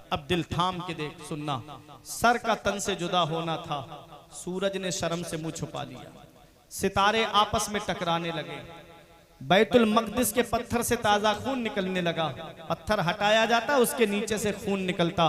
अब दिल थाम के देख, सुनना। सर का तन से जुदा होना था, सूरज ने शर्म से मुंह छुपा लिया। सितारे आपस में टकराने लगे। बैतुल मक़दिस के पत्थर से ताजा खून निकलने लगा। पत्थर हटाया जाता, उसके नीचे से खून निकलता।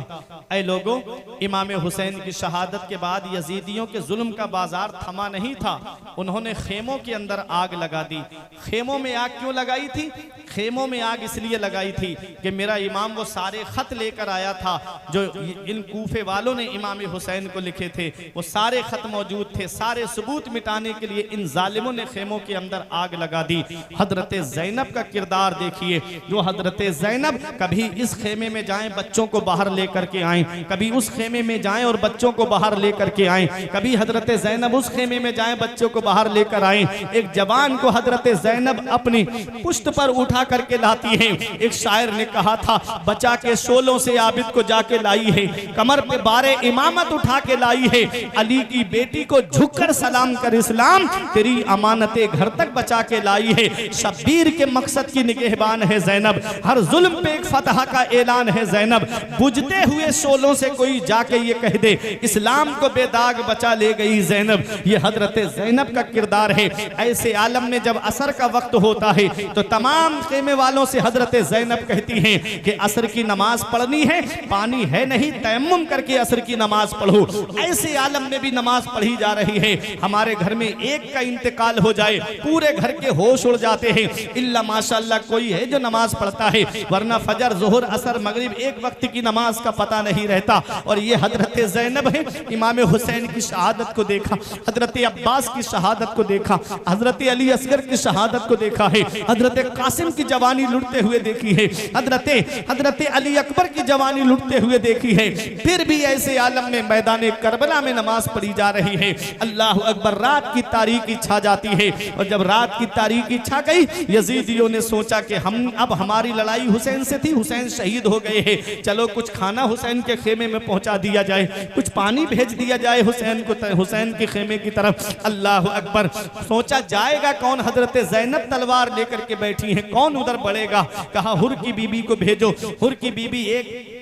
ऐ लोगों, इमाम हुसैन की शहादत के बाद यजीदियों के जुल्म का बाजार थमा नहीं था। उन्होंने खेमों के अंदर आग लगा दी। खेमों में आग क्यों लगाई थी? खेमों में आग इसलिए लगाई थी कि मेरा इमाम वो सारे खत लेकर आया था जो इन कूफे वालों ने इमाम हुसैन को लिखे थे। वो सारे खत मौजूद थे। सारे सबूत मिटाने के लिए इन जालिमों ने खेमों के अंदर आग लगा दी। हजरत ज़ैनब का किरदार देखिए, जो हजरत ज़ैनब कभी इस खेमे में जाएं, बच्चों को बाहर लेकर के आएं, कभी उस खेमे में जाएं और बच्चों को बाहर लेकर के आएं, कभी हजरत ज़ैनब उस खेमे में जाएं, बच्चों को बाहर लेकर आएं। एक जवान को हजरत ज़ैनब अपनी पुश्त पर उठा करके लाती है। एक शायर ने कहा था, बचा के शोलों से आबिद को जाके लाई है, कमर पे बारे इमामत उठा के लाई है। अली की बेटी को झुककर सलाम कर इस्लाम, तेरी अमानतें घर तक बचा के लाई है। शब्बीर के मकसद की निगहबान है ज़ैनब, हर जुल्म पे एक फतह का ऐलान है ज़ैनब। बुझते हुए शोलों से कोई जाके ये कह दे, इस्लाम को बेदाग बचा ले गई ज़ैनब। ये हजरत ज़ैनब का किरदार है। ऐसे आलम में जब असर का वक्त होता है तो तमाम खेमे वालों से हजरत ज़ैनब कहती हैं कि असर की नमाज पढ़नी है, पानी है नहीं, तयम्मुम करके असर की नमाज पढ़ो। ऐसे आलम में भी नमाज पढ़ी जा रही है। हमारे घर में एक का इंतकाल हो जाए, पूरे घर के होश उड़ जाते हैं। इल्ला माशाअल्लाह कोई है जो नमाज पढ़ता है, वरना फजर, ज़ोहर, असर, मगरिब एक वक्त की नमाज का पता नहीं रहता। और ये हजरत ज़ैनब है। इमाम हुसैन की शहादत को देखा, हजरत अब्बास की शहादत को देखा, हजरत अली असगर की शहादत को देखा है, हजरत कासिम की जवानी लुटते हुए देखी है, हजरत अली अकबर की जवानी लुटते हुए देखी है। फिर भी ऐसे आलम में मैदान करबला में नमाज पढ़ी जा रही है। अल्लाह अकबर। रात की तारीकी छा जाती है और जब रात की तारीकी छा गई, यजीदियों ने सोचा कि हम अब हमारी लड़ाई हुसैन से थी, हुसैन शहीद हो गए हैं, चलो कुछ खाना हुसैन के खेमे में पहुंचा दिया जाए, कुछ पानी भेज दिया जाए हुसैन को, हुसैन के खेमे की तरफ। अल्लाह अकबर। सोचा जाएगा कौन? हजरत ज़ैनब तलवार लेकर के बैठी हैं, कौन उधर बढ़ेगा? कहा हुर की बीबी को भेजो। हुर की बीबी एक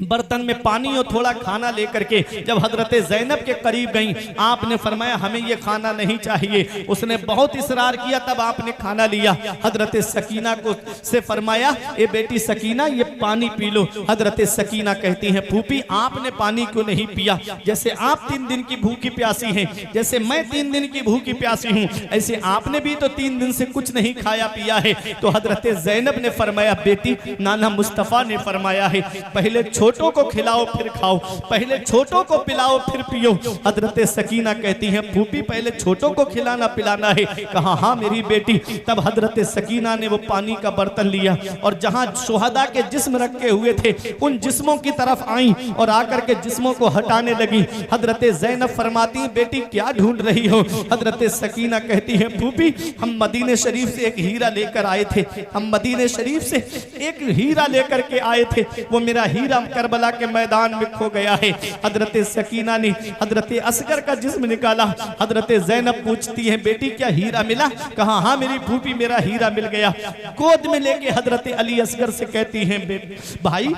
बर्तन में पानी और थोड़ा खाना लेकर के जब हजरत ज़ैनब के करीब गई, आपने फरमाया हमें ये खाना नहीं चाहिए। उसने बहुत इसरार किया, तब आपने खाना लिया। हजरत सकीना को से फरमाया, ए बेटी सकीना ये पानी पी लो। हजरत सकीना कहती हैं, फूफी आपने पानी क्यों नहीं पिया? जैसे आप 3 दिन की भूखी प्यासी हैं, जैसे मैं 3 दिन की भूखी प्यासी हूँ, ऐसे आपने भी तो 3 दिन से कुछ नहीं खाया पिया है। तो हजरत ज़ैनब ने फरमाया, बेटी नाना मुस्तफ़ा ने फरमाया है, पहले छोटों को खिलाओ फिर खाओ, पहले छोटों को पिलाओ फिर पियो। हजरत सकीना कहती हैं, फूफी पहले छोटों को खिलाना पिलाना है। कहा हाँ मेरी बेटी। तब हजरत सकीना ने वो पानी का बर्तन लिया और जहां शुहदा के जिस्म रखे हुए थे उन जिस्मों की तरफ आई और आकर के जिस्मों को हटाने लगी। हजरत ज़ैनब फरमाती, बेटी क्या ढूंढ रही हो? हजरत सकीना कहती है, फूफी हम मदीने शरीफ से एक हीरा लेकर आए थे, हम मदीने शरीफ से एक हीरा लेकर के आए थे, वो मेरा हीरा करबला के मैदान में खो गया है। हजरत सकीना ने हजरत असगर का जिस्म निकाला। हजरत ज़ैनब पूछती है, बेटी क्या हीरा मिला? कहा हाँ मेरी फूफी मेरा हीरा मिल गया। गोद में लेके हजरत अली असगर से कहती हैं, भाई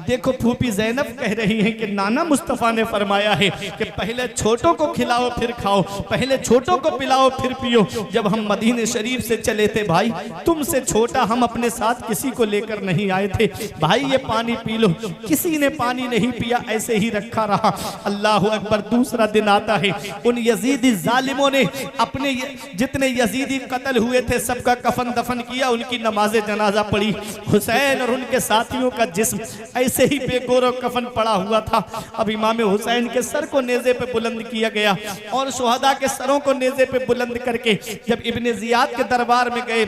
देखो फूफी ज़ैनब कह रही हैं कि नाना मुस्तफ़ा ने फरमाया है कि पहले छोटों को खिलाओ फिर खाओ, पहले छोटों को पिलाओ फिर पियो। जब हम मदीने शरीफ से चले थे भाई, तुमसे छोटा हम अपने साथ किसी को लेकर नहीं आए थे। भाई ये पानी पी लो। किसी ने पानी नहीं पिया, ऐसे ही रखा रहा। अल्लाह अकबर। दूसरा दिन आता है, उन यजीदी जालिमों ने अपने जितने यजीदी कत्ल हुए थे सबका कफन दफन किया, उनकी नमाज जनाजा पढ़ी। हुसैन और उनके साथियों का जिस्म ऐसे ही बेगोर कफन पड़ा हुआ था। अब इमाम हुसैन के सर को नेज़े पे बुलंद किया गया और शुहदा के सरों को नेज़े पे बुलंद करके जब इब्ने ज़ियाद के दरबार में गए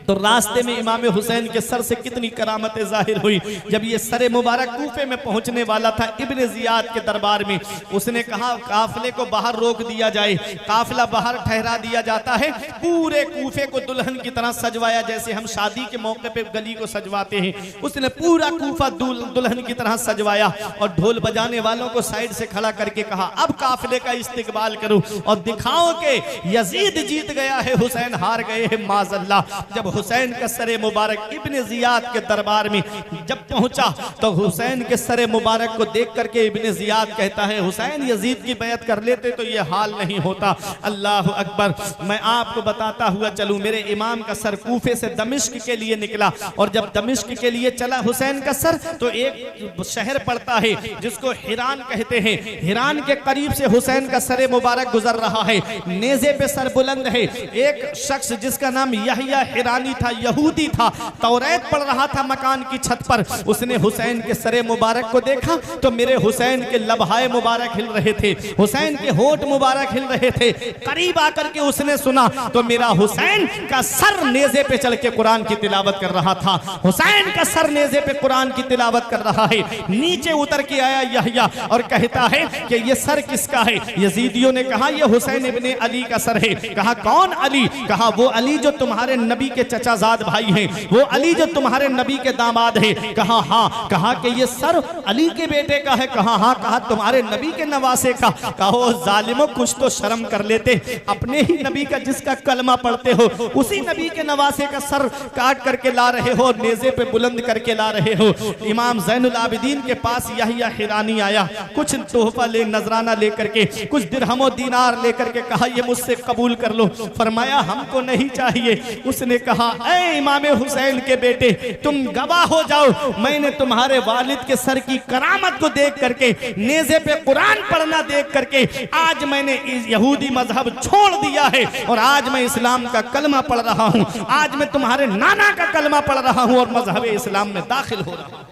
तो रास्ते में इमाम हुसैन के सर से कितनी करामतें जाहिर हुई। जब ये सर मुबारक कूफे में पहुंचने वाला था इब्ने ज़ियाद के दरबार में, उसने कहा काफिले को बाहर रोक दिया जाए। काफिला बाहर ठहरा दिया जाता है। पूरे कूफे को दुल्हन की तरह सजवाया, जैसे हम शादी के मौके पे गली को सजवाते हैं। उसने पूरा कूफा दुल्हन की तरह सजवाया और ढोल बजाने वालों को साइड से खड़ा करके कहा, अब काफिले का इस्तिकबाल करो और दिखाओ कि यजीद जीत गया है, हुसैन हार गए हैं माज़अल्लाह। जब हुसैन का सरे मुबारक इब्ने जियाद के दरबार में जब पहुंचा तो हुसैन के सरे मुबारक को देख करके इब्ने जियाद कहता है, हुसैन यजीद की बैत कर लेते तो ये हाल नहीं होता। अल्लाह अकबर। मैं आपको बताता हुआ चलूं, मेरे इमाम का सर कूफे से दमिश्क के लिए निकला, और जब दमिश्क के लिए चला हुसैन का सर तो एक शहर पड़ता है जिसको हिरान कहते हैं। हिरान के करीब से हुसैन का सरे मुबारक गुजर रहा है, नेज़े पे सर बुलंद है। एक शख्स जिसका नाम यहया हिरानी था, यहूदी था, तौरात पढ़ रहा था मकान की छत पर। उसने हुसैन के सरे मुबारक को देखा तो मेरे हुसैन के लबहाए मुबारक हिल रहे थे, हुसैन के होठ मुबारक हिल रहे थे। करीब आकर के उसने सुना तो मेरा हुसैन का सर नेज़े पे चल के कुरान की तिलावत कर रहा था। हुसैन का सर नेज़े पे कुरान की तिलावत कर रहा है। नीचे उतर के आया यहया और कहता है कि ये सर किसका है? यजीदियों ने कहा यह हुसैन इब्ने अली का सर है। कहा कौन अली? कहा वो अली जो तुम्हारे नबी के चचाजाद भाई हैं, वो अली जो तुम्हारे नबी के दामाद है। कहा हाँ। कहा कि ये सर अली के बेटे का है। कहा हाँ। कहा तुम्हारे नबी के नवासे का। कहो जालिमो कुछ तो शर्म कर लेते, अपने ही नबी का जिसका कलमा पढ़ते हो उसी नबी के नवासे का सर काट करके ला रहे हो, नेज़े पे बुलंद करके ला रहे हो। इमाम ज़ैनुल आबिदीन के पास यहया हिरानी आया, कुछ तोहफा ले, नजराना लेकर के, कुछ दिरहमो दीनार लेकर के कहा ये मुझसे कबूल कर लो। फरमाया हमको नहीं चाहिए। उसने कहा ऐ इमाम हुसैन के बेटे, तुम गवाह हो जाओ, मैंने तुम्हारे वालिद के सर की करामत को देख करके, नेज़े पे कुरान पढ़ना देख करके आज मैंने इस यहूदी मजहब छोड़ दिया है और आज मैं इस्लाम का कलमा पढ़ रहा हूं। आज मैं तुम्हारे नाना का कलमा पढ़ रहा हूं और मजहब इस्लाम में दाखिल हो रहा हूं।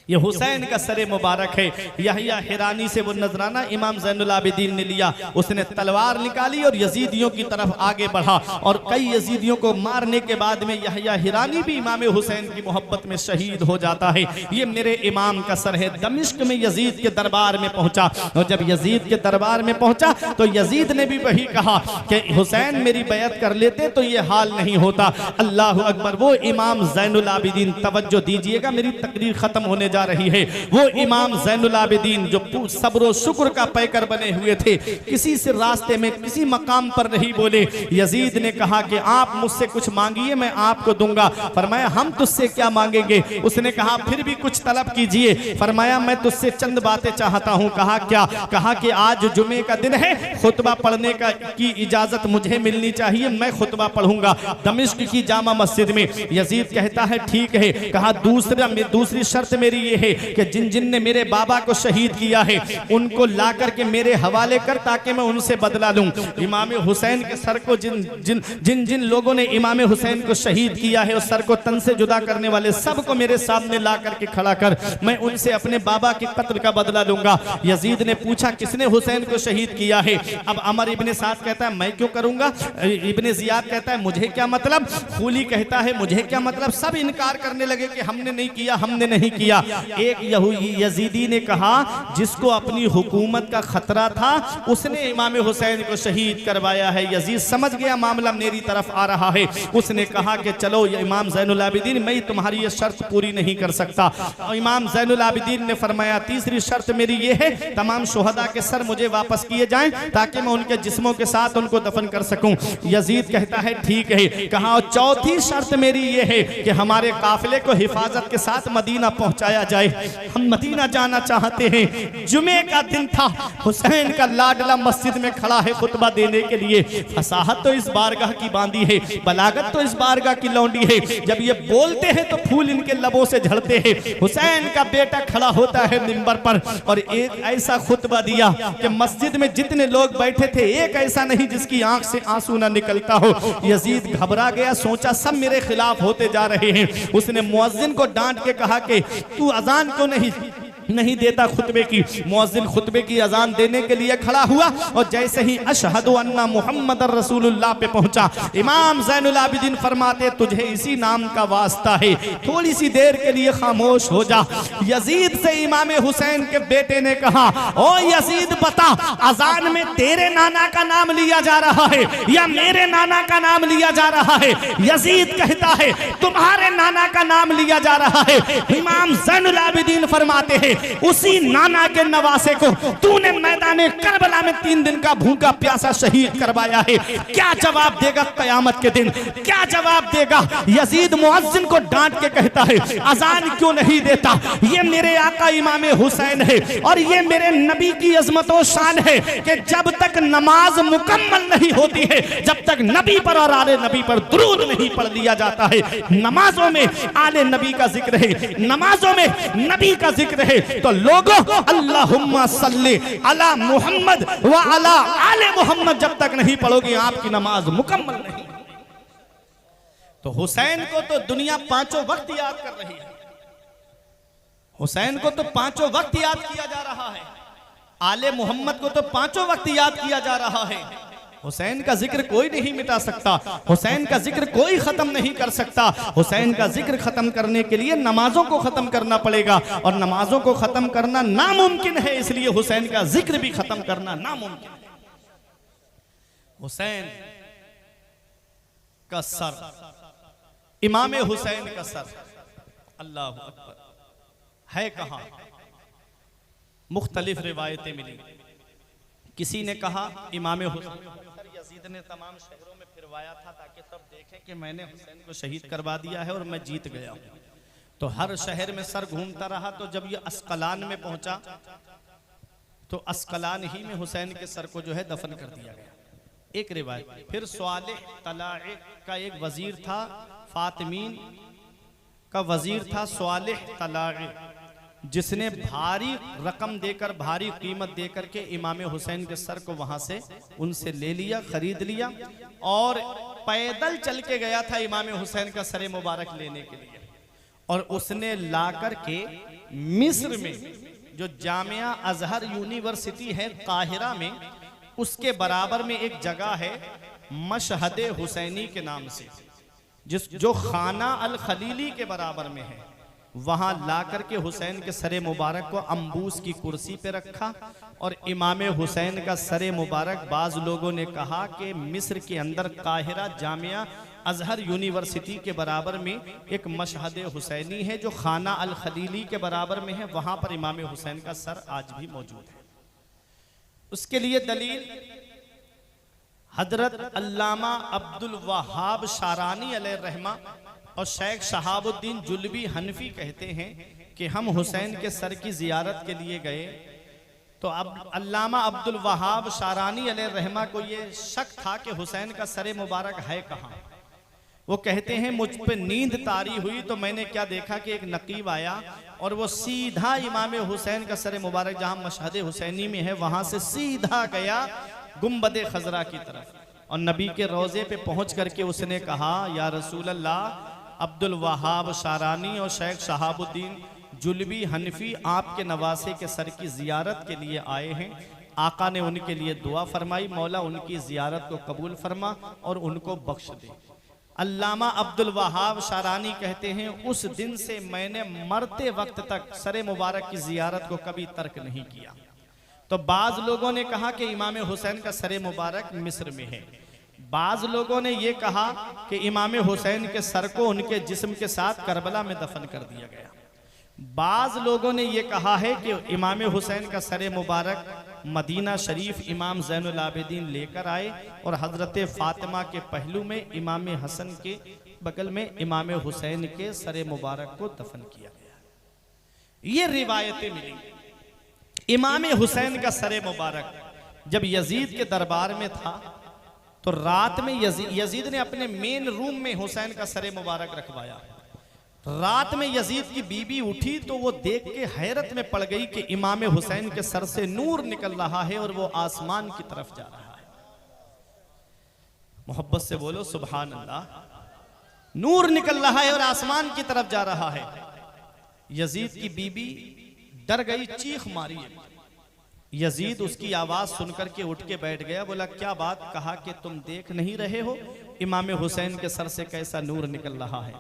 ये हुसैन का सरे मुबारक है। यहया हिरानी से वो नजराना इमाम ज़ैनुल आबिदीन ने लिया, उसने तलवार निकाली और यजीदियों की तरफ आगे बढ़ा और कई यजीदियों को मारने के बाद में यहया हिरानी भी इमाम हुसैन की मोहब्बत में शहीद हो जाता है। ये मेरे इमाम का सर है। दमिश्क में यजीद के दरबार में पहुंचा और जब यजीद के दरबार में पहुंचा तो यजीद ने भी वही कहा कि हुसैन मेरी बैत कर लेते तो ये हाल नहीं होता। अल्लाह अकबर। वो इमाम ज़ैनुल आबिदीन, तवज्जो दीजिएगा, मेरी तकरीर खत्म होने रही है। वो इमाम ज़ैनुल आबिदीन जो सब्र शुक्र का पैकर बने हुए थे, किसी से रास्ते में किसी मकाम पर नहीं बोले। यजीद ने कहा कि आप मुझसे कुछ मांगिए मैं आपको दूंगा। फरमाया हम तुझसे क्या मांगेंगे? उसने कहा फिर भी कुछ तलब कीजिए। फरमाया मैं तुझसे चंद बातें चाहता हूं। कहा क्या? कहा कि आज जुमे का दिन है, खुतबा पढ़ने की इजाजत मुझे मिलनी चाहिए, मैं खुतबा पढ़ूंगा दमिश्क की जामा मस्जिद में। यजीद कहता है ठीक है। कहा दूसरी शर्त मेरी ये है कि जिन जिन ने मेरे बाबा को शहीद किया है उनको ला करके मेरे हवाले कर ताकि मैं उनसे बदला लूं। इमाम हुसैन के सर को जिन जिन लोगों ने इमाम हुसैन को शहीद किया है उस सर को तन से जुदा करने वाले सबको मेरे सामने ला करके खड़ा कर, मैं उनसे अपने बाबा के कत्ल का बदला लूंगा। यजीद ने पूछा किसने हुसैन को शहीद किया है? अब अमर इब्ने साद कहता है मैं क्यों करूंगा। इब्ने जियाद कहता है मुझे क्या मतलब। खूली कहता है मुझे क्या मतलब। सब इनकार करने लगे कि हमने नहीं किया, हमने नहीं किया। एक यजीदी ने कहा जिसको अपनी हुकूमत का खतरा था उसने इमाम हुसैन को शहीद करवाया है। यजीद समझ गया मामला मेरी तरफ आ रहा है। उसने कहा कि चलो इमाम ज़ैनुल आबिदीन मैं तुम्हारी ये शर्त पूरी नहीं कर सकता। इमाम ज़ैनुल आबिदीन ने फरमाया तीसरी शर्त मेरी ये है तमाम शुहदा के सर मुझे वापस किए जाएं ताकि मैं उनके जिस्मों के साथ उनको दफन कर सकूं। यजीद कहता है ठीक है। कहा चौथी शर्त मेरी ये है कि हमारे काफिले को हिफाजत के साथ मदीना पहुंचाया जाए, हम मदीना जाना चाहते हैं। जुमे का दिन था, हुसैन का लाडला मस्जिद में खड़ा है खुतबा देने के लिए। फसाहत तो इस बारगाह की बांधी है, बलागत तो इस बारगाह की लौंडी है। जब ये बोलते हैं तो फूल इनके लबों से झड़ते हैं। हुसैन का बेटा खड़ा होता है मिंबर पर और एक ऐसा खुतबा दिया कि मस्जिद में जितने लोग बैठे थे एक ऐसा नहीं जिसकी आंख से आंसू ना निकलता हो। यजीद घबरा गया, सोचा सब मेरे खिलाफ होते जा रहे हैं। उसने मुअज्जिन को डांट के कहा कि तू अजान क्यों नहीं देता खुतबे की। मुअज्जिन खुतबे की अजान देने के लिए खड़ा हुआ और जैसे ही अशहदु अन्ना मुहम्मदर रसूलुल्लाह पे पहुंचा, इमाम ज़ैनुल आबिदीन फरमाते तुझे इसी नाम का वास्ता है, थोड़ी सी देर के लिए खामोश हो जा। यजीद से इमाम हुसैन के बेटे ने कहा ओ यजीद बता अजान में तेरे नाना का नाम लिया जा रहा है या मेरे नाना का नाम लिया जा रहा है? यजीद कहता है तुम्हारे नाना का नाम लिया जा रहा है। इमाम ज़ैनुल आबिदीन फरमाते हैं उसी नाना के नवासे को तूने मैदान करबला में 3 दिन का भूखा प्यासा शहीद करवाया है। क्या जवाब देगा कयामत के दिन? क्या जवाब देगा? यजीद मुअज्जिन को डांट के कहता है अजान क्यों नहीं देता? ये मेरे आका इमाम हुसैन है और ये मेरे नबी की अजमत और शान है कि जब तक नमाज मुकम्मल नहीं होती है, जब तक नबी पर और आले नबी पर दुरूद नहीं पढ़ लिया जाता है, नमाजों में आले नबी का जिक्र है, नमाजों में नबी का जिक्र है, तो लोगों अल्लाहुम्मा सल्ली अला मुहम्मद व अला आले मुहम्मद जब तक नहीं पढ़ोगे आपकी नमाज मुकम्मल नहीं। तो हुसैन को तो दुनिया 5 वक्त याद कर रही है, हुसैन को तो 5 वक्त याद किया जा रहा है, आले मोहम्मद को तो 5 वक्त याद किया जा रहा है। हुसैन का जिक्र कोई नहीं मिटा सकता, हुसैन का जिक्र कोई खत्म नहीं कर सकता। हुसैन का जिक्र खत्म करने के लिए नमाजों को खत्म करना पड़ेगा और नमाजों को खत्म करना नामुमकिन है, इसलिए हुसैन का जिक्र भी खत्म करना नामुमकिन है। हुसैन का सर, इमाम हुसैन का सर, अल्लाह अकबर, है कहां? मुख्तलिफ रिवायतें मिली। किसी ने कहा इमाम हुसैन यजीद ने तमाम शहरों में फिरवाया था ताकि सब देखें कि मैंने हुसैन को शहीद करवा दिया है और मैं जीत गया हूं। तो हर शहर में सर घूमता रहा, तो जब ये अस्कलान में पहुंचा तो अस्कलान ही में हुसैन के सर को जो है दफन कर दिया गया, एक रिवायत। फिर स्वालिह तलाए का एक वजीर था, फातिमीन का वजीर था स्वालिह तलाए, जिसने भारी रकम देकर, भारी कीमत देकर के इमाम हुसैन के सर को वहां से उनसे ले लिया, खरीद लिया और पैदल चल के गया था इमाम हुसैन का सर मुबारक लेने के लिए। और उसने लाकर के मिस्र में जो जामिया अजहर यूनिवर्सिटी है काहिरा में, उसके बराबर में एक जगह है मशहद हुसैनी के नाम से, जो खाना अल खलीली के बराबर में है, वहां लाकर के हुसैन के सरे मुबारक को अंबूस की कुर्सी पे रखा और इमाम हुसैन का सरे मुबारक, बाज लोगों ने कहा कि मिस्र के अंदर काहिरा जामिया अजहर यूनिवर्सिटी के बराबर में एक मशहद हुसैनी है जो खाना अल खलीली के बराबर में है, वहां पर इमाम हुसैन का सर आज भी मौजूद है। उसके लिए दलील हजरत अल्लामा अब्दुल वहाब शारानी अलैहिर्रहमा और शेख शहाबुद्दीन जुल्बी हनफी कहते हैं कि हम हुसैन के सर की जियारत के लिए गए, तो अब अल्लामा अब्दुल वहाब शारानी अलैहिर्रहमा को ये शक था कि हुसैन का सर मुबारक है कहाँ। वो कहते हैं मुझ पे नींद तारी हुई तो मैंने क्या देखा कि एक नकीब आया और वो सीधा इमाम हुसैन का सर मुबारक जहाँ मशहद हुसैनी में है वहां से सीधा गया गुम्बद खजरा की तरफ, और नबी के रोजे पे पहुंच करके उसने कहा या रसूल अल्लाह, अब्दुल वहाब शारानी और शेख शहाबुद्दीन जुल्बी हनफी आपके नवासे के सर की जियारत के लिए आए हैं। आका ने उनके लिए दुआ फरमाई, मौला उनकी जियारत को कबूल फरमा और उनको बख्श दे। अल्लामा अब्दुल वहाब शारानी कहते हैं उस दिन से मैंने मरते वक्त तक सर मुबारक की जियारत को कभी तर्क नहीं किया। तो बाज लोगों ने कहा कि इमाम हुसैन का सर मुबारक मिस्र में है, बाज लोगों ने यह कहा कि इमाम हुसैन के सर को उनके जिस्म के साथ करबला में दफन कर दिया गया। बाज लोगों ने यह कहा है कि इमाम हुसैन का सर मुबारक मदीना शरीफ इमाम ज़ैनुल आबिदीन लेकर आए और हजरत फातिमा के पहलू में इमाम हसन के बगल में इमाम हुसैन के सर मुबारक को दफन किया गया। ये रिवायतें मिली। इमाम हुसैन का सर मुबारक जब यजीद के दरबार में था तो रात में यजीद ने अपने मेन रूम में हुसैन का सर मुबारक रखवाया। रात में यजीद की बीबी उठी तो वो देख के हैरत में पड़ गई कि इमाम हुसैन के सर से नूर निकल रहा है और वो आसमान की तरफ जा रहा है। मोहब्बत से बोलो सुभान अल्लाह। नूर निकल रहा है और आसमान की तरफ जा रहा है। यजीद की बीबी डर गई, चीख मारी है। यजीद उसकी आवाज सुनकर के उठ के बैठ गया, बोला क्या बात? कहा कि तुम देख नहीं रहे हो इमाम हुसैन के सर से कैसा नूर निकल रहा है?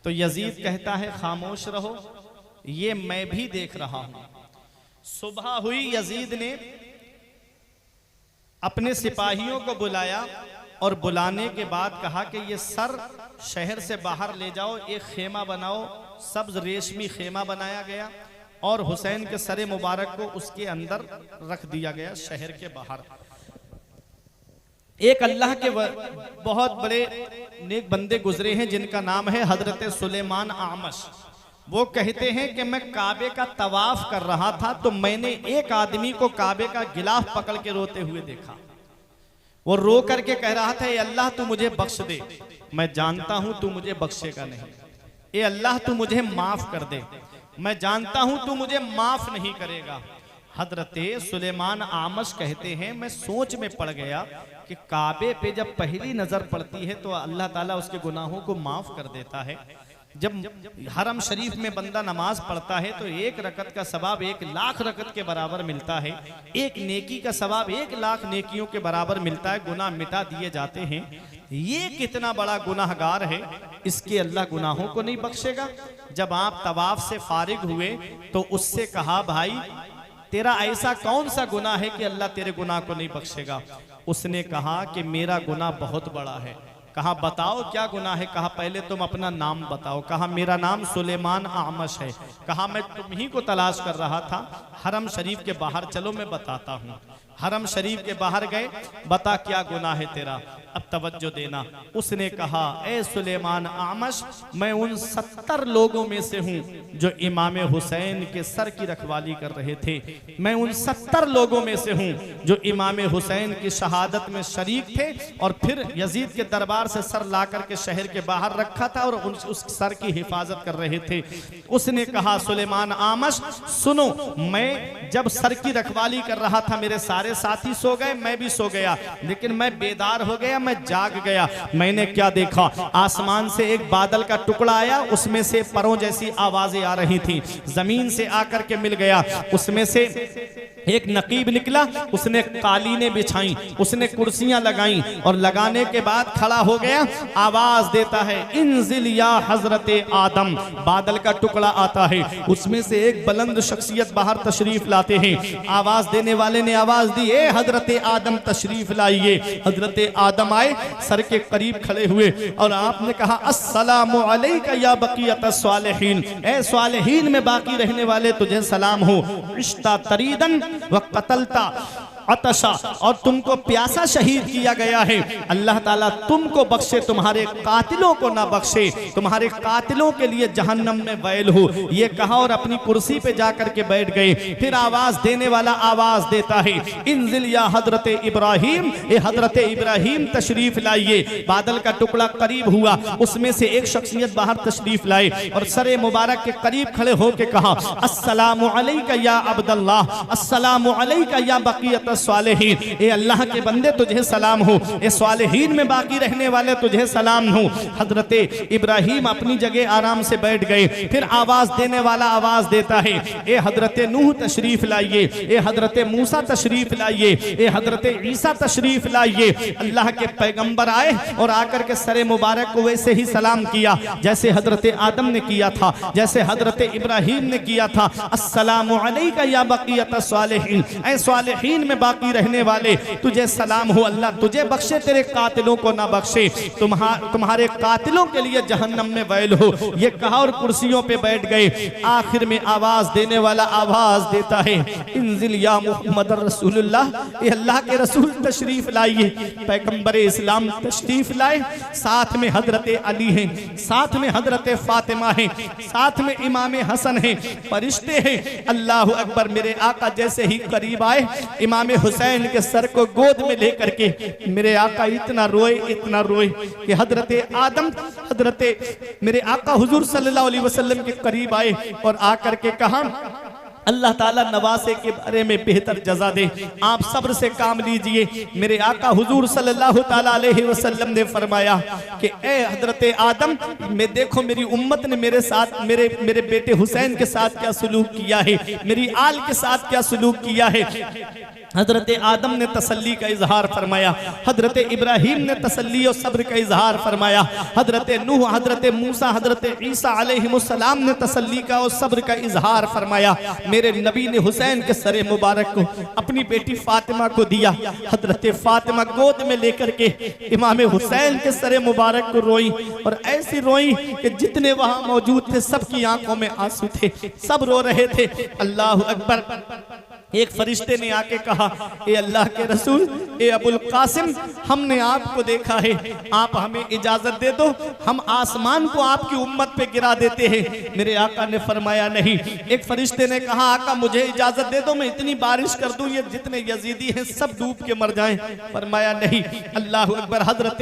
तो यजीद कहता है खामोश रहो, ये मैं भी देख रहा हूं। सुबह हुई, यजीद ने अपने सिपाहियों को बुलाया और बुलाने के बाद कहा कि ये सर शहर से बाहर ले जाओ, एक खेमा बनाओ, सब्ज रेशमी खेमा बनाया गया और हुसैन के सरे मुबारक को उसके अंदर रख दिया गया शहर के बाहर। एक अल्लाह के बहुत बड़े नेक बंदे गुजरे हैं जिनका नाम है हजरत सुलेमान आमश। वो कहते हैं कि मैं काबे का तवाफ कर रहा था तो मैंने एक आदमी को काबे का गिलाफ पकड़ के रोते हुए देखा। वो रो करके कह रहा था, ए अल्लाह तू मुझे बख्श दे, मैं जानता हूं तू मुझे बख्शेगा नहीं। ए अल्लाह तू मुझे माफ कर दे, मैं जानता हूं तू मुझे माफ नहीं करेगा। हजरत सुलेमान आमश कहते हैं मैं सोच में पड़ गया कि काबे पे जब पहली नजर पड़ती है तो अल्लाह ताला उसके गुनाहों को माफ कर देता है। जब हरम शरीफ में बंदा नमाज पढ़ता है तो एक रकत का सवाब 1,00,000 रकत के बराबर मिलता है, एक नेकी का सवाब 1,00,000 नेकियों के बराबर मिलता है, गुनाह मिटा दिए जाते हैं। ये कितना बड़ा गुनाहगार है, इसके अल्लाह गुनाहों को नहीं बख्शेगा। जब आप तवाफ से फारिग हुए तो उससे कहा, भाई तेरा ऐसा कौन सा गुनाह है कि अल्लाह तेरे गुनाह को नहीं बख्शेगा? उसने कहा कि मेरा गुनाह बहुत बड़ा है। कहा बताओ क्या गुनाह है? कहा पहले तुम अपना नाम बताओ। कहा मेरा नाम सुलेमान आमश है। कहा मैं तुम ही को तलाश कर रहा था, हरम शरीफ के बाहर चलो मैं बताता हूँ। हरम शरीफ के बाहर गए, बता क्या गुनाह है तेरा, अब तवज्जो देना। उसने कहा, ए सुलेमान आमश, मैं उन 70 लोगों में से हूँ जो इमाम हुसैन के सर की रखवाली कर रहे थे। मैं उन 70 लोगों में से हूँ जो इमाम हुसैन की शहादत में शरीक थे और फिर यजीद के दरबार से सर ला करके शहर के बाहर रखा था और उस सर की हिफाजत कर रहे थे। उसने कहा, सुलेमान आमश सुनो, मैं जब सर की रखवाली कर रहा था मेरे सारे साथी सो गए, मैं भी सो गया, लेकिन मैं बेदार हो गया, मैं जाग गया। मैंने क्या देखा? आसमान से एक बादल का टुकड़ा आया, उसमें से परों जैसी आवाजें आ रही थी, जमीन से आकर के मिल गया। उसमें से एक नकीब निकला, उसने कालीनें बिछाई, उसने कुर्सियां लगाई और लगाने के बाद खड़ा हो गया, आवाज देता है, इंजिल या हजरत आदम। बादल का टुकड़ा आता है, उसमें से एक बुलंद शख्सियत बाहर तशरीफ लाते हैं। आवाज देने वाले ने आवाज दी, ए हजरत आदम तशरीफ लाइए। हजरत आदम आए, सर के करीब खड़े हुए और आपने कहा, अस्सलामु अलैका या बकियत स्वालिहीन, ए स्वालिहीन में बाकी रहने वाले तुझे सलाम हो। रिश्ता तरीदन व कतलता अतशा, और तुमको प्यासा शहीद किया गया है। अल्लाह ताला तुमको बख्शे, तुम्हारे कातिलों को ना बख्शे, तुम्हारे कातिलों के लिए जहन्नम में वैल हो। ये कहा और अपनी कुर्सी पे जाकर के बैठ गए। फिर आवाज देने वाला आवाज देता है, इंजिल या हजरत इब्राहिम, ए हजरत इब्राहिम तशरीफ लाइए। बादल का टुकड़ा करीब हुआ, उसमें से एक शख्सियत बाहर तशरीफ लाए और सरे मुबारक के करीब खड़े होकर कहा, अस्सलामु अलैका या अब्दुल्लाह, अस्सलामु अलैका या बकियत स्वालिहीन, ए अल्लाह के बंदे तुझे सलाम हो, ए स्वालिहीन में बाकी रहने वाले तुझे सलाम हो। हजरत इब्राहिम अपनी जगह आराम से बैठ गए। फिर आवाज देने वाला आवाज देता है, ए हजरत नूह तशरीफ लाइए, ए हजरत मूसा तशरीफ लाइए, ए हजरत ईसा तशरीफ लाइए। अल्लाह के पैगंबर आए और आकर के सरे मुबारक को वैसे ही सलाम किया जैसे हजरत आदम ने किया था, जैसे हजरत इब्राहिम ने किया था। अस्सलामु अलैका या बकियत स्वालिहीन, ए स्वालिहीन में बाकी रहने वाले तुझे सलाम हो, अल्लाह तुझे बख्शे, तेरे कातिलों को ना बख्शे, तुम्हारे कातिलों के लिए जहन्नम में वैल हो। ये कहा और कुर्सियों पे बैठ गए। आखिर में आवाज देने वाला आवाज देता है, इंजिल या मुहम्मद रसूलुल्लाह, ये अल्लाह के रसूल तशरीफ लाइए। पैगंबर इस्लाम तशरीफ लाए, साथ में हजरत अली हैं, साथ में हजरत फातिमा हैं, साथ में इमाम हसन हैं, फरिश्ते हैं। अल्लाह अकबर। मेरे आका जैसे ही करीब आए, इमाम हुसैन के सर को गोद में लेकर के मेरे आका इतना रोए कि हजरत आदम, मेरे आका हुजूर सल्लल्लाहु अलैहि वसल्लम के करीब आए और आकर के कहा, अल्लाह ताला नवासे के बारे में बेहतर जजा दे, आप सब्र से काम लीजिए। मेरे आका हुजूर सल्लल्लाहु ताला अलैहि वसल्लम ने फरमाया कि ए हजरत आदम, मैं देखो मेरी उम्मत ने मेरे साथ, मेरे बेटे हुसैन के साथ क्या सलूक किया है, मेरी आल के साथ क्या सलूक किया है। हजरत आदम ने तसल्ली का इजहार फरमाया, हजरत इब्राहीम ने तसल्ली और सब्र का इजहार फरमाया, हजरत नूह, हजरत मूसा, हजरत ईसा अलैहिमुस्सलाम ने तसल्ली का और सब्र का इजहार फरमाया। मेरे नबी ने हुसैन के सरे मुबारक को अपनी बेटी फातिमा को दिया। हजरत फातिमा गोद में लेकर के इमाम हुसैन के सरे मुबारक को रोई, और ऐसी रोई कि जितने वहां मौजूद थे सबकी आंखों में आंसू थे, सब रो रहे थे। अल्लाह अकबर। एक फरिश्ते ने आके कहा, ए अल्लाह के रसूल, ए अबुल कासिम, हमने आपको देखा है, आप हमें इजाजत दे दो, हम आसमान को आपकी उम्मत पे गिरा देते हैं। मेरे आका ने फरमाया नहीं। एक फरिश्ते ने कहा, आका मुझे इजाजत दे दो, मैं इतनी बारिश कर दूं ये जितने यजीदी हैं सब डूब के मर जाएं। फरमाया नहीं। अल्लाह अकबर। हजरत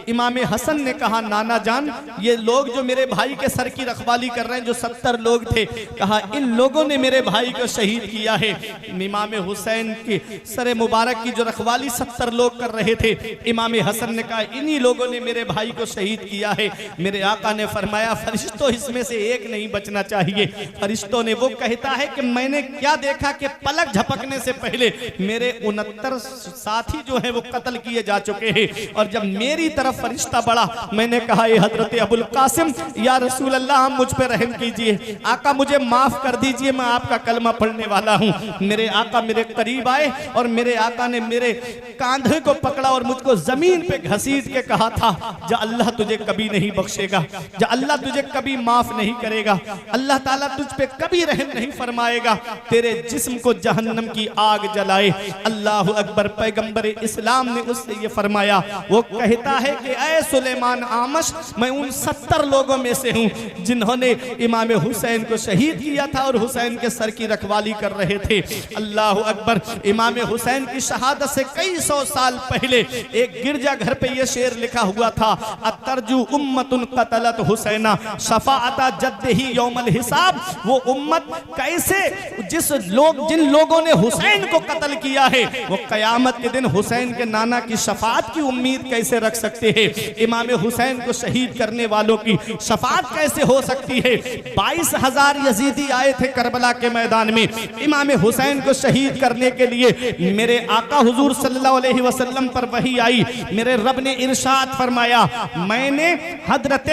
इमाम हसन ने कहा, नाना जान, ये लोग जो मेरे भाई के सर की रखवाली कर रहे हैं, जो 70 लोग थे, कहा इन लोगों ने मेरे भाई को शहीद किया है। इमाम हुसैन के सरे मुबारक की जो रखवाली 70 लोग कर रहे थे, इमाम हसन ने कहा इन्हीं लोगों ने मेरे भाई को शहीद किया है। मेरे आका ने फरमाया, फरिश्तों इसमें से एक नहीं बचना चाहिए। फरिश्तों ने, वो कहता है कि मैंने क्या देखा कि पलक झपकने से पहले मेरे 69 साथी जो है वो कत्ल किए जा चुके हैं, और जब मेरी तरफ फरिश्ता बढ़ा, मैंने कहा ये हजरत अबुल कासिम, या रसूल अल्लाह, मुझ पे रहम कीजिए, आका मुझे माफ कर दीजिए, मैं आपका कलमा पढ़ने वाला हूँ। मेरे आका मेरे करीब आए और मेरे आका ने मेरे कांधे को पकड़ा और मुझको जमीन पे घसीट के कहा था, जा अल्लाह तुझे कभी नहीं बख्शेगा, जा अल्लाह तुझे कभी माफ नहीं करेगा, अल्लाह ताला तुझ पे कभी रहम नहीं फरमाएगा, तेरे जिस्म को जहन्नम की आग जलाए। अल्लाह अकबर। पैगंबर इस्लाम ने उससे ये फरमाया, वो कहता है कि ऐ सुलेमान आमश, मैं उन 70 लोगों में से हूँ जिन्होंने इमाम हुसैन को शहीद किया था और हुसैन के सर की रखवाली कर रहे थे। अल्लाह अकबर। इमाम हुसैन की शहादत से कई 100 साल पहले एक गिरजा घर पे ये शेर लिखा हुआ था, अतरजू उम्मतुन कतलत हुसैना शफाअता जद्दही यौमल हिसाब। वो उम्मत कैसे, जिन लोगों ने हुसैन को कत्ल किया है, वो कयामत के दिन हुसैन के नाना की शफाअत की उम्मीद कैसे रख सकते हैं। इमाम हुसैन को शहीद करने वालों की शफाअत कैसे हो सकती है। 22,000 यजीदी आए थे करबला के मैदान में इमाम हुसैन को शहीद करने के लिए। मेरे आका हुजूर सल्लल्लाहु अलैहि वसल्लम पर वही आई, मेरे रब ने इरशाद फरमाया, मैंने हजरत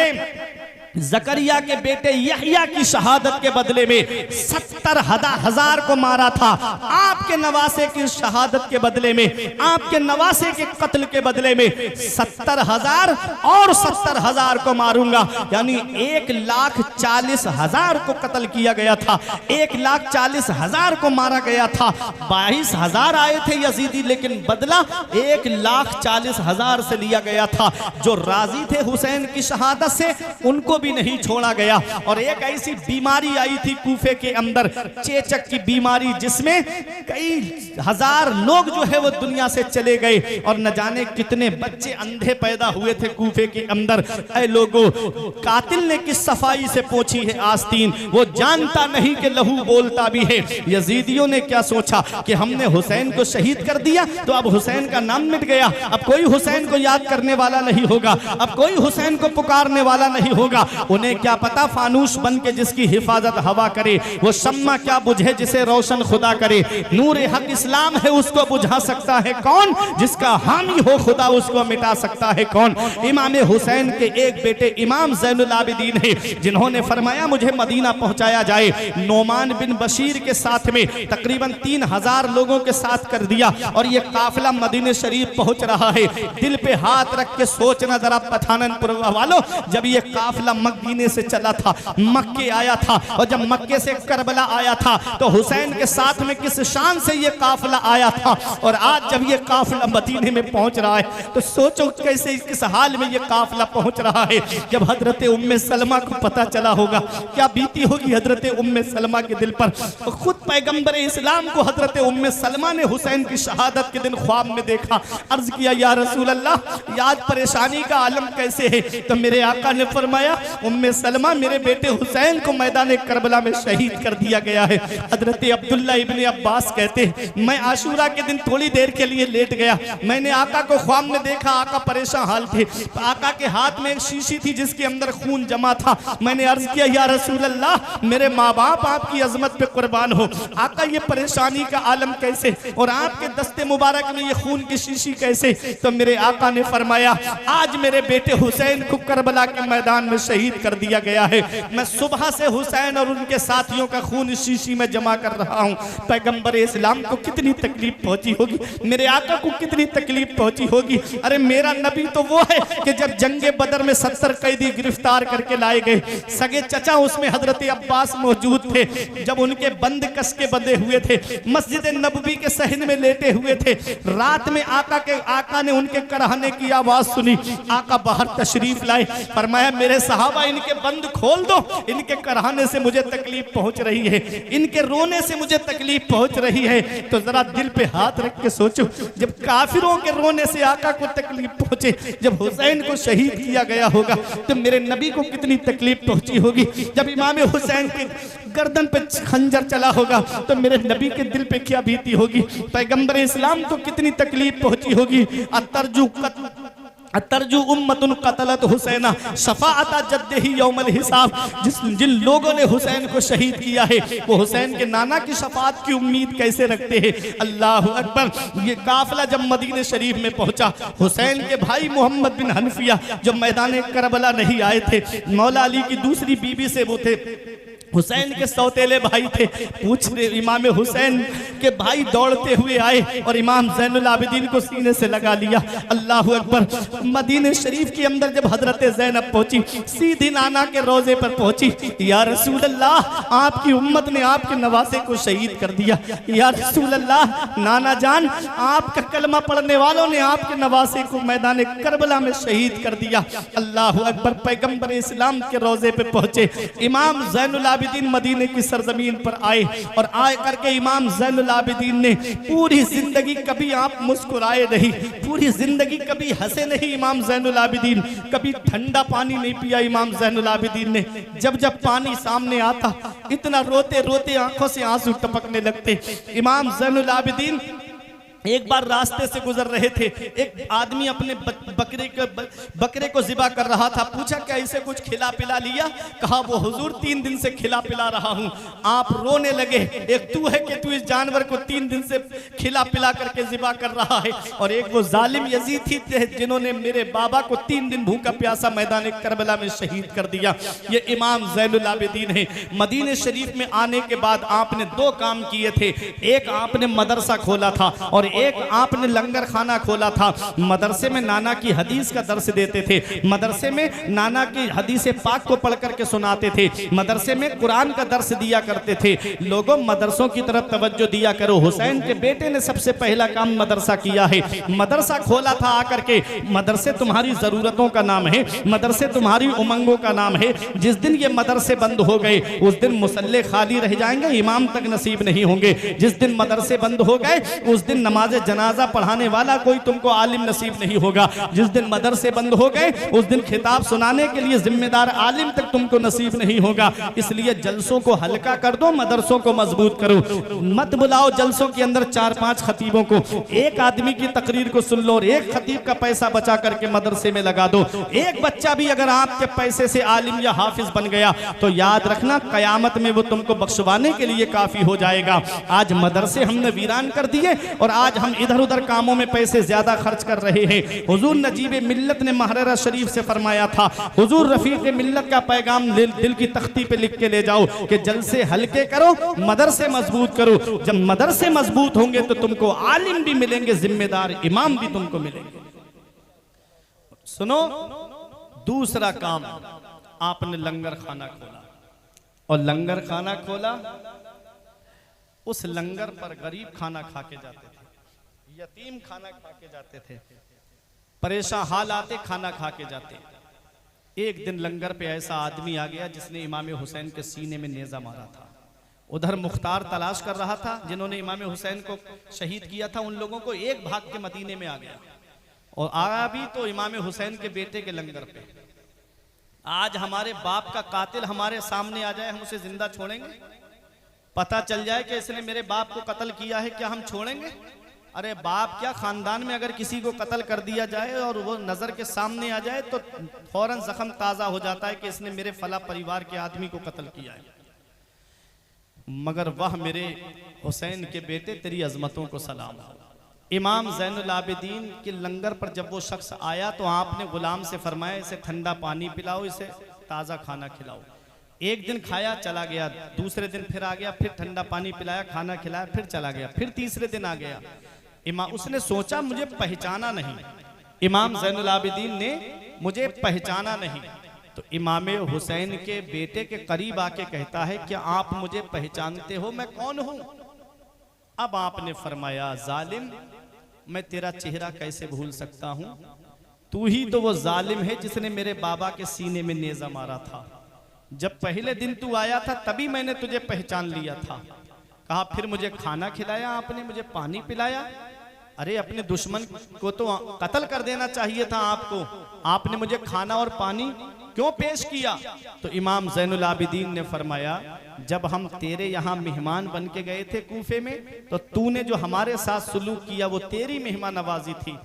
जकरिया के बेटे यहया की शहादत के बदले में 70,000 को मारा था। आपके नवासे की शहादत के बदले में, आपके नवासे के कत्ल के बदले में 70,000 और 70,000 को मारूंगा। यानी 1,40,000 को कत्ल किया गया था, 1,40,000 को मारा गया था। 22,000 आए थे यजीदी, लेकिन बदला 1,40,000 से लिया गया था। जो राजी थे हुसैन की शहादत से, उनको भी नहीं छोड़ा गया। और एक ऐसी बीमारी आई थी कूफे के अंदर, चेचक की बीमारी, जिसमें कई हजार लोग जो है वो दुनिया से चले गए, और न जाने कितने बच्चे अंधे पैदा हुए थे कूफे के अंदर। ऐ लोगों, कातिल ने किस सफाई से पोंछी है आस्तीन, वो जानता नहीं कि लहू बोलता भी है। यजीदियों ने क्या सोचा कि हमने हुसैन को शहीद कर दिया तो अब हुसैन का नाम मिट गया, अब कोई हुसैन को याद करने वाला नहीं होगा, अब कोई हुसैन को पुकारने वाला नहीं होगा। उन्हें क्या पता, फानूस बन के जिसकी हिफाजत हवा करे, वो शम्मा क्या बुझे जिसे रोशन खुदा करे। नूर हक इस्लाम है, उसको बुझा सकता है कौन, जिसका हामी हो खुदा उसको मिटा सकता है कौन। इमाम हुसैन के एक बेटे इमाम ज़ैनुल आबिदीन है, जिन्होंने फरमाया मुझे मदीना पहुंचाया जाए। नोमान बिन बशीर के साथ में तकरीबन 3,000 लोगों के साथ कर दिया, और ये काफिला मदीने शरीफ पहुंच रहा है। दिल पे हाथ रख के सोचना जरा पठाननपुर वालों, जब ये काफिला मदीने से चला था, मक्के आया था, और जब मक्के से करबला आया था तो हुसैन के साथ में किस शान से ये काफिला आया था। और आज जब ये काफिला मदीने में पहुंच रहा है तो सोचो कैसे, किस हाल में ये काफिला पहुंच रहा है। जब हजरत उम्मे सलमा को पता चला होगा, क्या बीती होगी हजरत उम्मे सलमा के दिल पर। खुद पैगंबर इस्लाम को हजरत उम्मे सलमा ने हुसैन की शहादत के दिन ख्वाब में देखा। अर्ज किया, या रसूल अल्लाह, आज परेशानी का आलम कैसे है। तो मेरे आका ने फरमाया, उम्मे सलमा मेरे बेटे हुसैन को मैदान करबला में शहीद कर दिया गया है। हजरत अब्दुल्ला इब्ने अब्बास कहते हैं मैं आशूरा के दिन थोड़ी देर के लिए लेट गया, मैंने आका को ख्वाब में देखा, आका परेशान हाल थे, आका के हाथ में एक शीशी थी जिसके अंदर खून जमा था। मैंने अर्ज किया या रसूल अल्लाह मेरे माँ बाप आपकी अजमत पे कुर्बान हो, आका ये परेशानी का आलम कैसे और आपके दस्ते मुबारक में ये खून की शीशी कैसे? तो मेरे आका ने फरमाया आज मेरे बेटे हुसैन को करबला के मैदान में शहीद कर दिया गया है, मैं सुबह से हुसैन और उनके साथियों का खून शीशी में जमा कर रहा हूँ। पैगंबर इस्लाम को कितनी तकलीफ पहुंची होगी, मेरे आका को कितनी तकलीफ पहुंची होगी। अरे मेरा नबी तो वो है कि जब जंगे बदर में 70 कैदी गिरफ्तार करके लाए गए, सगे चचा उसमें हजरत अब्बास मौजूद थे, जब उनके बंद कस के बंधे हुए थे, मस्जिद नबवी के सहन में लेटे हुए थे, रात में आका ने उनके करहने की आवाज सुनी, आका बाहर तशरीफ लाए, फरमाया मेरे सहाबा इनके बंद खोल दो, इनके करहने से मुझे तकलीफ पहुंच रही है, इनके रोने से मुझे तकलीफ पहुंच रही है। तो जरा दिल पे हाथ रख के सोचो, जब काफिरों के रोने से आका को तकलीफ पहुंचे, जब हुसैन को शहीद किया गया होगा तो मेरे नबी को कितनी तकलीफ पहुंची होगी। जब इमाम हुसैन के गर्दन पे खंजर चला होगा तो मेरे नबी के दिल पे क्या बीती होगी। पैगंबर इस्लाम को कितनी तकलीफ पहुंची होगी। अतरजु उम्मतुन कतलत हुसैना शफाअता जद्दही यौमल हिसाब, जिन लोगों ने हुसैन को शहीद किया है वो हुसैन के नाना की शफाअत की उम्मीद कैसे रखते हैं। अल्लाह अकबर। ये काफिला जब मदीने शरीफ में पहुंचा, हुसैन के भाई मोहम्मद बिन हनफिया जो मैदान करबला नहीं आए थे, मौला अली की दूसरी बीबी से वो थे, हुसैन के सौतेले भाई थे, पूछ रहे इमाम हुसैन के भाई दौड़ते हुए आए और इमाम ज़ैनुल आबिदीन को सीने से लगा लिया। अल्लाह अकबर। मदीने शरीफ के अंदर जब हजरत ज़ैनब पहुंची, सीधी नाना के रोजे पर पहुंची, या रसूल अल्लाह आपकी उम्मत ने आपके नवासे को शहीद कर दिया, या रसूल अल्लाह नाना जान आपका कलमा पढ़ने वालों ने आपके नवासे को मैदान करबला में शहीद कर दिया। अल्लाह अकबर। पैगंबर इस्लाम के रोजे पे पहुंचे, इमाम ज़ैनुल आबिदीन मदीने की सरजमीन पर आए और आए करके इमाम ज़ैनुल आबिदीन ने पूरी जिंदगी कभी आप मुस्कुराए नहीं, पूरी जिंदगी कभी हंसे नहीं इमाम ज़ैनुल आबिदीन, कभी ठंडा पानी नहीं पिया इमाम ज़ैनुल आबिदीन ने। जब जब पानी सामने आता इतना रोते रोते आंखों से आंसू टपकने लगते। इमाम ज़ैनुल आबिदीन एक बार रास्ते से गुजर रहे थे, एक आदमी अपने बकरे को ज़िबा कर रहा था, पूछा क्या इसे कुछ खिला पिला लिया? कहा वो हुजूर 3 दिन से खिला पिला रहा हूँ। आप रोने लगे, एक तू है कि तू इस जानवर को 3 दिन से खिला पिला करके ज़िबा कर रहा है, और एक वो जालिम यजीद थे जिन्होंने मेरे बाबा को 3 दिन भूखा प्यासा मैदान करबला में शहीद कर दिया। ये इमाम ज़ैनुल आबिदीन है। मदीने शरीफ में आने के बाद आपने 2 काम किए थे, एक आपने मदरसा खोला था और एक आपने लंगर खाना खोला था। मदरसे में नाना की हदीस का दर्स देते थे, मदरसे में नाना की हदीस पाक को पढ़ करके सुनाते थे, मदरसे में कुरान का दर्स दिया करते थे। लोगों मदरसों की तरफ तवज्जो दिया करो। हुसैन के बेटे ने सबसे पहला काम मदरसा किया है, मदरसा खोला था आकर के। मदरसे तुम्हारी जरूरतों का नाम है, मदरसे तुम्हारी उमंगों का नाम है। जिस दिन ये मदरसे बंद हो गए उस दिन मुसल्ले खाली रह जाएंगे, इमाम तक नसीब नहीं होंगे। जिस दिन मदरसे बंद हो गए उस दिन नमाज जनाजा पढ़ाने वाला कोई तुमको आलिम नसीब नहीं होगा। जिस दिन मदरसे बंद हो गए उस दिन खिताब सुनाने के लिए जिम्मेदार आलिम तक तुमको नसीब नहीं होगा। इसलिए जलसों को हल्का कर दो, मदरसों को मजबूत करो। मत बुलाओ जलसों के अंदर 4-5 खतीबों को, एक आदमी की तकरीर को सुन लो और एक खतीब का पैसा बचा करके मदरसे में लगा दो। एक बच्चा भी अगर आपके पैसे से आलिम या हाफिज बन गया तो याद रखना कयामत में वो तुमको बख्शवाने के लिए काफी हो जाएगा। आज मदरसे हमने वीरान कर दिए और आज हम इधर उधर कामों में पैसे ज्यादा खर्च कर रहे हैं। हुजूर नजीब मिल्लत ने महररा शरीफ से फरमाया था, हुजूर रफीक मिल्लत का पैगाम दिल की तख्ती पे लिख के ले जाओ कि जलसे हल्के करो, मदरसे मजबूत करो। जब मदरसे मजबूत होंगे तो तुमको आलिम भी मिलेंगे, जिम्मेदार इमाम भी तुमको मिलेंगे। सुनो, दूसरा काम आपने लंगर खाना खोला, और लंगर खाना खोला, उस लंगर पर गरीब खाना खा के जाते थे, यतीम खाना खा के जाते थे, परेशान हाल आते खाना खा के जाते। एक दिन लंगर पे ऐसा आदमी आ गया जिसने इमाम हुसैन के सीने में नेजा मारा था। उधर मुख्तार तलाश कर रहा था जिन्होंने इमाम हुसैन को शहीद किया था, उन लोगों को एक भाग के मदीने में आ गया और आया भी तो इमाम हुसैन के बेटे के लंगर पे। आज हमारे बाप का कातिल हमारे सामने आ जाए, हम उसे जिंदा छोड़ेंगे? पता चल जाए कि इसने मेरे बाप को कत्ल किया है, क्या हम छोड़ेंगे? अरे बाप क्या, खानदान में अगर किसी को कत्ल कर दिया जाए और वो नजर के सामने आ जाए तो फौरन जख्म ताजा हो जाता है कि इसने मेरे फला परिवार के आदमी को कत्ल किया है। मगर वह मेरे हुसैन के बेटे, तेरी अजमतों को सलाम हो। इमाम ज़ैनुल आबिदीन के लंगर पर जब वो शख्स आया तो आपने गुलाम से फरमाया, इसे ठंडा पानी पिलाओ, इसे ताज़ा खाना खिलाओ। एक दिन खाया, चला गया, दूसरे दिन फिर आ गया, फिर ठंडा पानी पिलाया, खाना खिलाया, फिर चला गया, फिर तीसरे दिन आ गया। उसने सोचा मुझे पहचाना नहीं, इमाम ज़ैनुल आबिदीन ने मुझे पहचाना नहीं। तो इमाम हुसैन के बेटे के करीब आके कहता है, क्या आप मुझे पहचानते हो, मैं कौन हूं? अब आपने फरमाया, जालिम, मैं तेरा चेहरा कैसे भूल सकता हूं, तू ही तो वो जालिम है जिसने मेरे बाबा के सीने में नेजा मारा था। जब पहले दिन तू आया था तभी मैंने तुझे पहचान लिया था। कहा फिर मुझे खाना खिलाया आपने, मुझे पानी पिलाया। अरे अपने दुश्मन को तो कत्ल कर देना चाहिए था आपको, आपने मुझे खाना और पानी क्यों पेश किया? तो इमाम ज़ैनुल आबिदीन ने फरमाया, जब हम तेरे यहाँ मेहमान बन के गए थे कूफे में, तो तूने जो हमारे साथ सुलूक किया वो तेरी मेहमान नवाजी थी।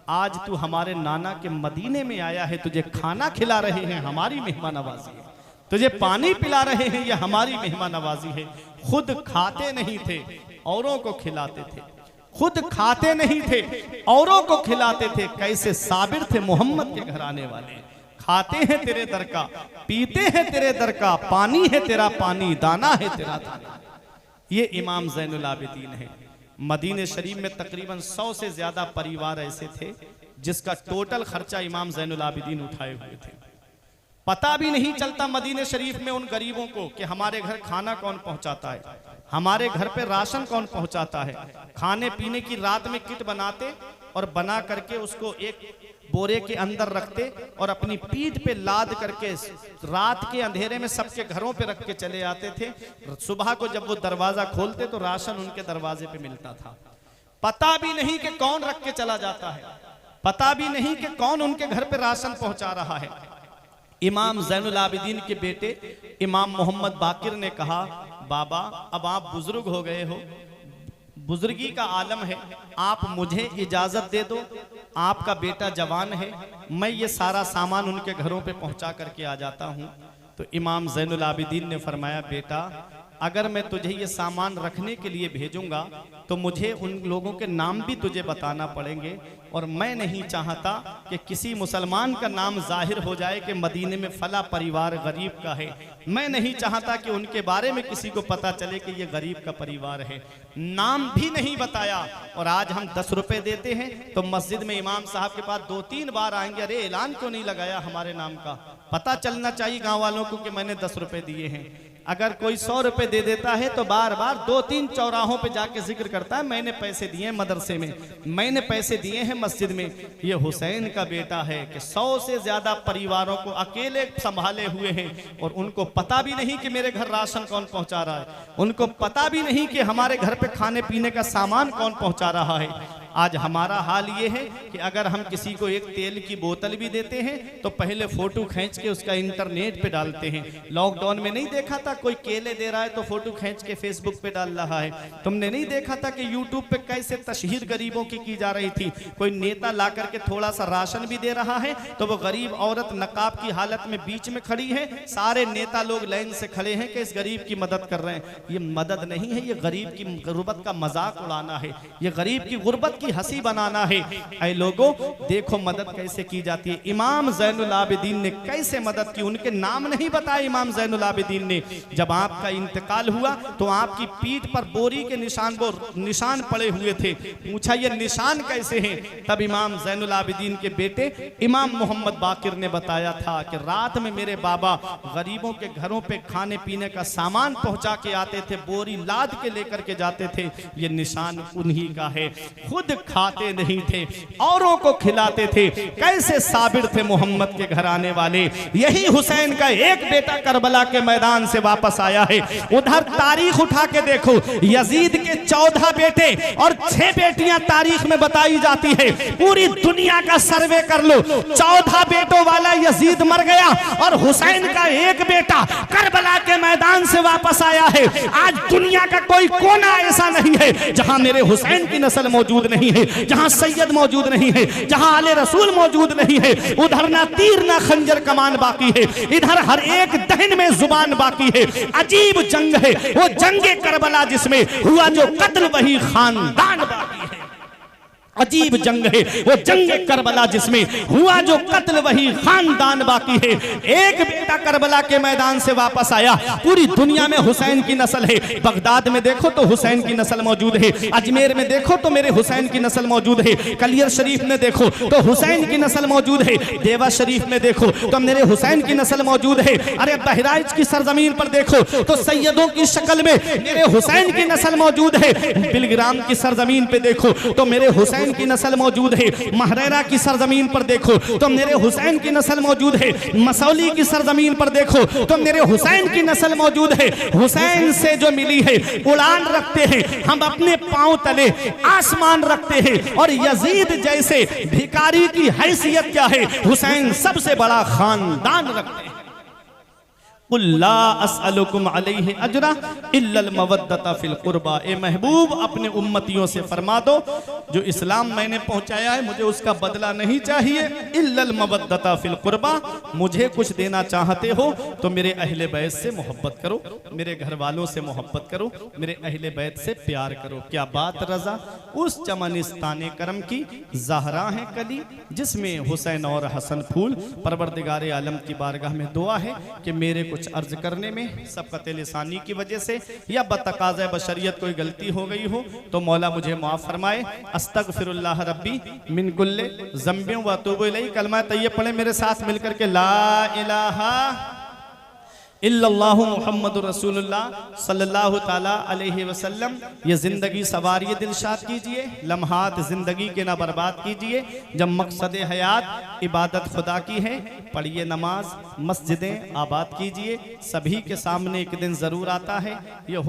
आज तू हमारे नाना के मदीने में आया है, तुझे खाना खिला रहे हैं, हमारी मेहमान नवाजी है। तुझे पानी पिला रहे हैं, ये हमारी मेहमान नवाजी है। खुद खाते नहीं थे, औरों को खिलाते थे। खुद खाते नहीं थे, औरों को खिलाते थे। कैसे साबिर थे मोहम्मद के घराने वाले। खाते हैं तेरे दर का, पीते हैं तेरे दर का, पानी है तेरा पानी, दाना है तेरा दाना। ये इमाम ज़ैनुल आबिदीन है। मदीने शरीफ में तकरीबन 100 से ज्यादा परिवार ऐसे थे जिसका टोटल खर्चा इमाम ज़ैनुल आबिदीन उठाए हुए थे। पता भी नहीं चलता मदीने शरीफ में उन गरीबों को कि हमारे घर खाना कौन पहुंचाता है, हमारे घर पे राशन कौन पहुंचाता है। खाने पीने की रात में किट बनाते और बना करके उसको एक बोरे के अंदर रखते और अपनी पीठ पे लाद करके रात के अंधेरे में सबके घरों पे रख के चले आते थे। सुबह को जब वो दरवाजा खोलते तो राशन उनके दरवाजे पे मिलता था। पता भी नहीं कि कौन रख के चला जाता है, पता भी नहीं कि कौन उनके घर पे राशन पहुंचा रहा है। इमाम ज़ैनुल आबिदीन के बेटे इमाम मोहम्मद बाकिर ने कहा, बाबा अब आप बुजुर्ग हो गए हो, बुजुर्गी का आलम है, आप मुझे इजाजत दे दो, आपका बेटा जवान है, मैं ये सारा सामान उनके घरों पे पहुंचा करके आ जाता हूं। तो इमाम ज़ैनुल आबिदीन ने फरमाया, बेटा अगर मैं तुझे ये सामान रखने के लिए भेजूंगा तो मुझे उन लोगों के नाम भी तुझे बताना पड़ेंगे, और मैं नहीं चाहता कि किसी मुसलमान का नाम जाहिर हो जाए कि मदीने में फला परिवार गरीब का है। मैं नहीं चाहता कि उनके बारे में किसी को पता चले कि ये गरीब का परिवार है। नाम भी नहीं बताया। और आज हम 10 रुपए देते हैं तो मस्जिद में इमाम साहब के पास 2-3 बार आएंगे, अरे ऐलान क्यों नहीं लगाया हमारे नाम का, पता चलना चाहिए गाँव वालों को कि मैंने 10 रुपए दिए हैं। अगर कोई 100 रुपए दे देता है तो बार बार 2-3 चौराहों पे जाके जिक्र करता है, मैंने पैसे दिए मदरसे में, मैंने पैसे दिए हैं मस्जिद में। ये हुसैन का बेटा है कि 100 से ज्यादा परिवारों को अकेले संभाले हुए हैं और उनको पता भी नहीं कि मेरे घर राशन कौन पहुंचा रहा है, उनको पता भी नहीं कि हमारे घर पे खाने पीने का सामान कौन पहुंचा रहा है। आज हमारा हाल ये है कि अगर हम किसी को एक तेल की बोतल भी देते हैं तो पहले फोटो खींच के उसका इंटरनेट पे डालते हैं। लॉकडाउन में नहीं देखा था कोई केले दे रहा है तो फोटो खींच के फेसबुक पे डाल रहा है। तुमने नहीं देखा था कि यूट्यूब पे कैसे तशहीर गरीबों की जा रही थी। कोई नेता ला करके थोड़ा सा राशन भी दे रहा है तो वो गरीब औरत नकाब की हालत में बीच में खड़ी है, सारे नेता लोग लाइन से खड़े हैं कि इस गरीब की मदद कर रहे हैं। ये मदद नहीं है, ये गरीब की गुर्बत का मजाक उड़ाना है, ये गरीब की गुर्बत की हंसी बनाना है। ऐ लोगों देखो मदद कैसे की जाती है। इमाम ज़ैनुल आबिदीन ने कैसे मदद की, उनके नाम नहीं बताए इमाम ज़ैनुल आबिदीन ने। जब आपका इंतकाल हुआ तो आपकी पीठ पर बोरी के निशान पड़े हुए थे, पूछा ये निशान कैसे हैं? तब इमाम ज़ैनुल आबिदीन के बेटे इमाम मोहम्मद बाकिर ने बताया था कि रात में मेरे बाबा गरीबों के घरों पे खाने पीने का सामान पहुंचा के आते थे, बोरी लाद के लेकर के जाते थे, ये निशान उन्हीं का है। खुद खाते नहीं थे, औरों को खिलाते थे। कैसे साबिर थे मोहम्मद के घर आने वाले। यही हुसैन का एक बेटा करबला के मैदान से वापस आया है। उधर तारीख उठा के देखो, यजीद के 14 बेटे और 6 बेटियां तारीख में बताई जाती है। पूरी दुनिया का सर्वे कर लो, 14 बेटों वाला यजीद मर गया और हुसैन का एक बेटा करबला के मैदान से वापस आया है। आज दुनिया का कोई कोना ऐसा नहीं है जहां मेरे हुसैन की नस्ल मौजूद नहीं है, जहां सैयद मौजूद नहीं है, जहां आले रसूल मौजूद नहीं है। उधर ना तीर ना खंजर कमान बाकी है, इधर हर एक दहन में जुबान बाकी है। अजीब जंग है वो जंगे करबला जिसमें हुआ जो कत्ल वही खानदान बाकी है। अजीब जंग है वो जंग करबला जिसमें हुआ जो कत्ल वही खानदान बाकी है। एक बेटा करबला के मैदान से वापस आया, पूरी दुनिया में हुसैन की नस्ल है। बगदाद में देखो तो हुसैन की नस्ल मौजूद है, अजमेर में देखो तो मेरे हुसैन की नस्ल मौजूद है, कलियर शरीफ में देखो तो हुसैन की नस्ल मौजूद है, देवा शरीफ में देखो तो मेरे हुसैन की नस्ल मौजूद है। अरे बहराइच की सरजमीन पर देखो तो सैयदों की शक्ल में मेरे हुसैन की नस्ल मौजूद है। बिलग्राम की सरजमीन पे देखो तो मेरे हुसैन की नस्ल मौजूद है। महरेरा की सरजमीन पर देखो तो मेरे हुसैन की नस्ल मौजूद है। मसौली की सरजमीन पर देखो तो मेरे हुसैन की नस्ल मौजूद है। हुसैन से जो मिली है उड़ान रखते हैं हम, अपने पांव तले आसमान रखते हैं। और यजीद जैसे भिखारी की हैसियत क्या है, हुसैन सबसे बड़ा खानदान रखते हैं। कुल्ला अस्अलुकुम अलैहि अजरा इल्लल मवद्दता फिल कुर्बा। ए महबूब अपने उम्मतियों से फरमा दो जो इस्लाम मैंने पहुंचाया है मुझे उसका बदला नहीं चाहिए। इल्लल मवद्दता फिल कुर्बा, मुझे कुछ देना चाहते हो तो मेरे अहले बैत से मोहब्बत करो, मेरे घर वालों से मोहब्बत करो, मेरे अहले बैत से प्यार करो। क्या बात रजा, उस चमनिस्ताने करम की ज़हरा है कली जिसमें हुसैन और हसन फूल। परवरदिगार आलम की बारगाह में दुआ है कि मेरे कुछ अर्ज करने में सबकत लिसानी की वजह से या बतकाज़े बशरियत कोई गलती हो गई हो तो मौला मुझे माफ़ फरमाए। अस्तगफिरुल्लाह रब्बी मिन कुल्ले ज़ंबिन व अतूबु इलैहि। कलमा तय्यब पढ़े मेरे साथ मिलकर के, ला इलाहा इल्लल्लाहु मुहम्मदुर रसूलुल्लाह सल्लल्लाहु ताला अलैहि वसल्लम। ये जिंदगी सवारी दिलशाद कीजिए, लम्हात जिंदगी के ना बर्बाद कीजिए। जब मकसद हयात इबादत खुदा की है, पढ़िए नमाज, मस्जिदें आबाद कीजिए। सभी के सामने एक दिन जरूर आता है ये